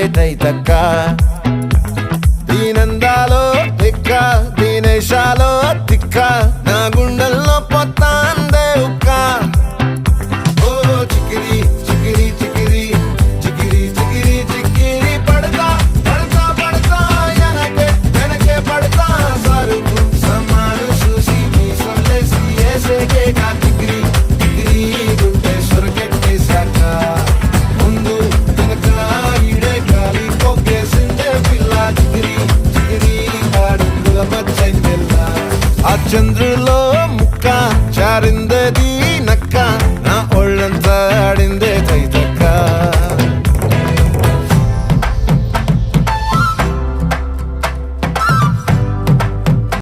తక్క దీనందాలో తిక్క దీనేశాలో తిక్క నా గుండెల్లో పొత్తాందే ఉక్క ఓ చికిరి చికిరి చికిరి చికిరి చికిరి చికిరి పడతా పడతా పడతా వెనకే వెనకే పడతా సరుకు సమాను చూసి మీ సొల్లేసి ఏసేకే కా చికిరి చికిరి గుంటే సొరకెట్టేశాక ముందు వెనక ఈడే గాలి కొక్కేసిందే పిల్ల చికిరి చికిరి ఆడుగుల మచ్చైందెల్ల ఆ చంద్రులో ముక్క చారిందది